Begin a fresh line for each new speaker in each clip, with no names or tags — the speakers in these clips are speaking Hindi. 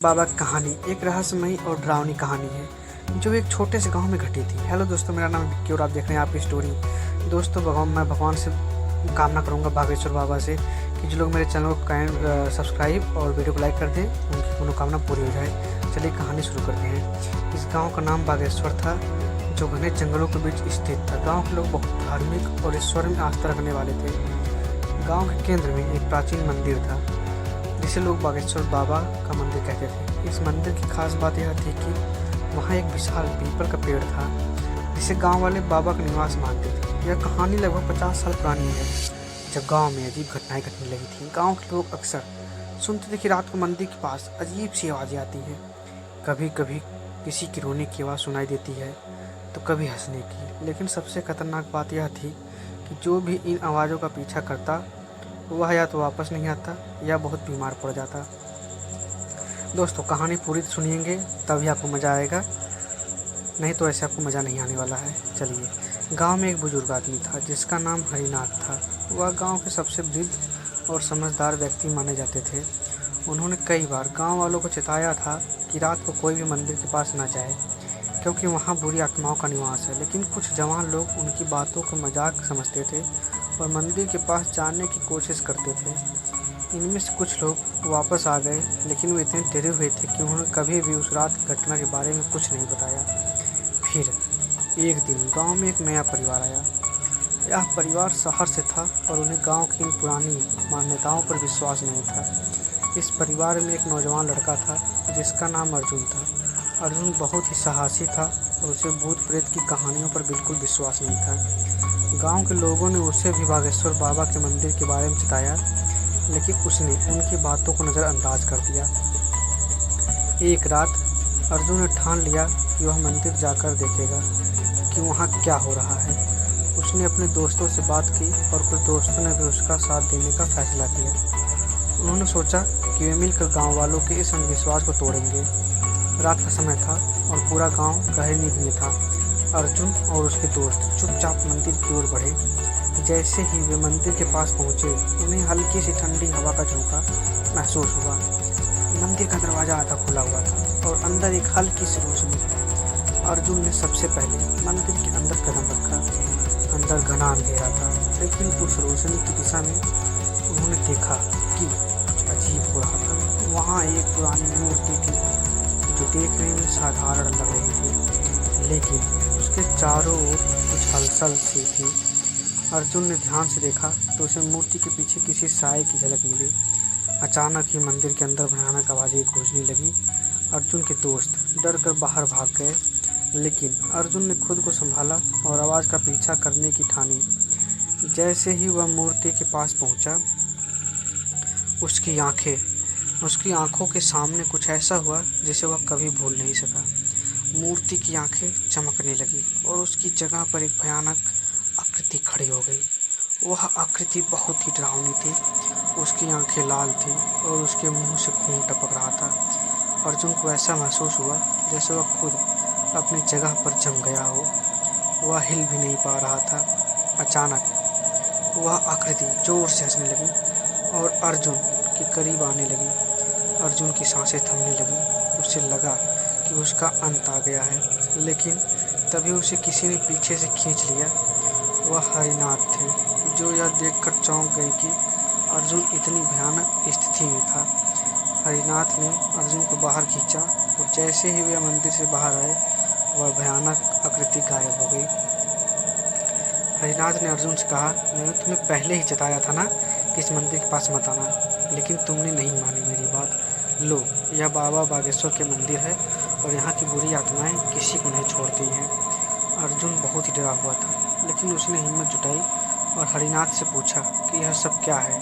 बाबा की कहानी एक रहस्यमयी और डरावनी कहानी है जो एक छोटे से गांव में घटी थी। हेलो दोस्तों, मेरा नाम विक्की और आप देख रहे हैं आपकी स्टोरी। दोस्तों, मैं भगवान से कामना करूंगा, बागेश्वर बाबा से, कि जो लोग मेरे चैनल को सब्सक्राइब और वीडियो को लाइक कर दें, उनकी मनोकामना पूरी हो जाए। चलिए कहानी शुरू करते हैं। इस गाँव का नाम बागेश्वर था, जो घने जंगलों के बीच स्थित था। गाँव के लोग बहुत धार्मिक और ईश्वर में आस्था रखने वाले थे। गाँव के केंद्र में एक प्राचीन मंदिर था, जिसे लोग बागेश्वर बाबा का मंदिर कहते थे। इस मंदिर की खास बात यह थी कि वहाँ एक विशाल पीपल का पेड़ था, जिसे गांव वाले बाबा का निवास मानते थे। यह कहानी लगभग 50 साल पुरानी है, जब गांव में अजीब घटनाएं घटने लगी थी। गांव के लोग अक्सर सुनते थे कि रात को मंदिर के पास अजीब सी आवाज़ें आती हैं। कभी कभी किसी की रोने की आवाज़ सुनाई देती है, तो कभी हंसने की। लेकिन सबसे खतरनाक बात यह थी कि जो भी इन आवाज़ों का पीछा करता, वह या तो वापस नहीं आता या बहुत बीमार पड़ जाता। दोस्तों, कहानी पूरी सुनिएंगे तभी आपको मज़ा आएगा, नहीं तो ऐसे आपको मज़ा नहीं आने वाला है। चलिए। गांव में एक बुजुर्ग आदमी था, जिसका नाम हरिनाथ था। वह गांव के सबसे वृद्ध और समझदार व्यक्ति माने जाते थे। उन्होंने कई बार गांव वालों को चेताया था कि रात को कोई भी मंदिर के पास न जाए, क्योंकि वहाँ बुरी आत्माओं का निवास है। लेकिन कुछ जवान लोग उनकी बातों को मजाक समझते थे और मंदिर के पास जाने की कोशिश करते थे। इनमें से कुछ लोग वापस आ गए, लेकिन वे इतने डरे हुए थे कि उन्होंने कभी भी उस रात की घटना के बारे में कुछ नहीं बताया। फिर एक दिन गांव में एक नया परिवार आया। यह परिवार शहर से था और उन्हें गांव की इन पुरानी मान्यताओं पर विश्वास नहीं था। इस परिवार में एक नौजवान लड़का था, जिसका नाम अर्जुन था। अर्जुन बहुत ही साहसी था और उसे भूत प्रेत की कहानियों पर बिल्कुल विश्वास नहीं था। गांव के लोगों ने उसे भी बागेश्वर बाबा के मंदिर के बारे में बताया, लेकिन उसने उनकी बातों को नज़रअंदाज कर दिया। एक रात अर्जुन ने ठान लिया कि वह मंदिर जाकर देखेगा कि वहाँ क्या हो रहा है। उसने अपने दोस्तों से बात की और कुछ दोस्तों ने भी उसका साथ देने का फैसला किया। उन्होंने सोचा कि वे मिलकर गाँव वालों के इस अंधविश्वास को तोड़ेंगे। रात का समय था और पूरा गाँव गहरी नींद में था। अर्जुन और उसके दोस्त चुपचाप मंदिर की ओर बढ़े। जैसे ही वे मंदिर के पास पहुंचे, उन्हें हल्की सी ठंडी हवा का झोंका महसूस हुआ। मंदिर का दरवाजा आधा खुला हुआ था और अंदर एक हल्की सी रोशनी थी। अर्जुन ने सबसे पहले मंदिर के अंदर कदम रखा। अंदर घना अंधेरा था, लेकिन उस रोशनी की दिशा में उन्होंने देखा कि कुछ अजीब हो रहा था। वहाँ एक पुरानी मूर्ति थी, जो देखने में साधारण लग रही थी, लेकिन उसके चारों ओर कुछ हलचल सी थी। अर्जुन ने ध्यान से देखा तो उसे मूर्ति के पीछे किसी साए की झलक मिली। अचानक ही मंदिर के अंदर भयानक आवाज़ें गूंजने लगी। अर्जुन के दोस्त डर कर बाहर भाग गए, लेकिन अर्जुन ने खुद को संभाला और आवाज़ का पीछा करने की ठानी। जैसे ही वह मूर्ति के पास पहुंचा, उसकी आंखों के सामने कुछ ऐसा हुआ जिसे वह कभी भूल नहीं सका। मूर्ति की आंखें चमकने लगी और उसकी जगह पर एक भयानक आकृति खड़ी हो गई। वह आकृति बहुत ही डरावनी थी। उसकी आंखें लाल थीं और उसके मुंह से खून टपक रहा था। अर्जुन को ऐसा महसूस हुआ जैसे वह खुद अपनी जगह पर जम गया हो। वह हिल भी नहीं पा रहा था। अचानक वह आकृति जोर से हंसने लगी और अर्जुन के करीब आने लगी। अर्जुन की सांसें थमने लगी। उसे लगा कि उसका अंत आ गया है, लेकिन तभी उसे किसी ने पीछे से खींच लिया। वह हरिनाथ थे, जो यह देखकर चौंक गए कि अर्जुन इतनी भयानक स्थिति में था। हरिनाथ ने अर्जुन को बाहर खींचा और जैसे ही वे मंदिर से बाहर आए, वह भयानक आकृति गायब हो गई। हरिनाथ ने अर्जुन से कहा, मैंने तुम्हें पहले ही चेताया था ना कि इस मंदिर के पास मत आना, लेकिन तुमने नहीं मानी मेरी बात। लो, यह बाबा बागेश्वर के मंदिर है और यहाँ की बुरी आत्माएं किसी को नहीं छोड़ती हैं। अर्जुन बहुत ही डरा हुआ था, लेकिन उसने हिम्मत जुटाई और हरिनाथ से पूछा कि यह सब क्या है।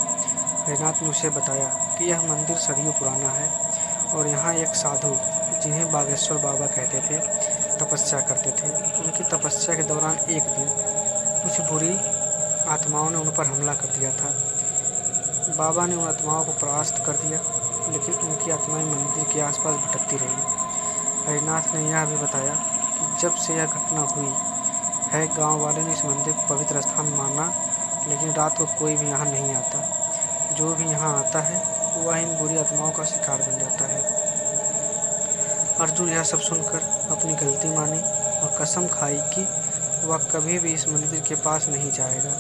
हरिनाथ ने उसे बताया कि यह मंदिर सदियों पुराना है और यहाँ एक साधु, जिन्हें बागेश्वर बाबा कहते थे, तपस्या करते थे। उनकी तपस्या के दौरान एक दिन कुछ बुरी आत्माओं ने उन पर हमला कर दिया था। बाबा ने उन आत्माओं को परास्त कर दिया, लेकिन उनकी आत्माएं मंदिर के आसपास भटकती रहीं। हरिनाथ ने यह भी बताया कि जब से यह घटना हुई है, गांव वालों ने इस मंदिर को पवित्र स्थान माना, लेकिन रात को कोई भी यहाँ नहीं आता। जो भी यहाँ आता है, वह इन बुरी आत्माओं का शिकार बन जाता है। अर्जुन यह सब सुनकर अपनी गलती मानी और कसम खाई कि वह कभी भी इस मंदिर के पास नहीं जाएगा।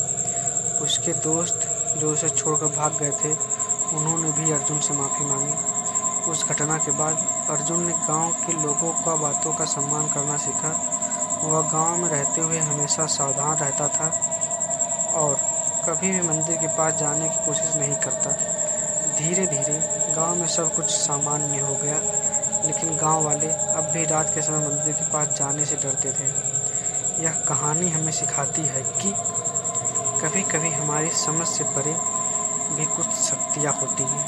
उसके दोस्त जो उसे छोड़कर भाग गए थे, उन्होंने भी अर्जुन से माफ़ी मांगी। उस घटना के बाद अर्जुन ने गांव के लोगों का बातों का सम्मान करना सीखा। वह गांव में रहते हुए हमेशा सावधान रहता था और कभी भी मंदिर के पास जाने की कोशिश नहीं करता। धीरे धीरे गांव में सब कुछ सामान्य हो गया, लेकिन गांव वाले अब भी रात के समय मंदिर के पास जाने से डरते थे। यह कहानी हमें सिखाती है कि कभी कभी हमारी समझ से परे भी कुछ शक्तियाँ होती हैं,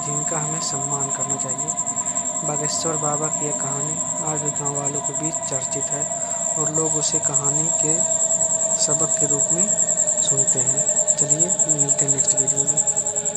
जिनका हमें सम्मान करना चाहिए। बागेश्वर बाबा की यह कहानी आज भी गाँव वालों के बीच चर्चित है और लोग उसे कहानी के सबक के रूप में सुनते हैं। चलिए मिलते हैं नेक्स्ट वीडियो में।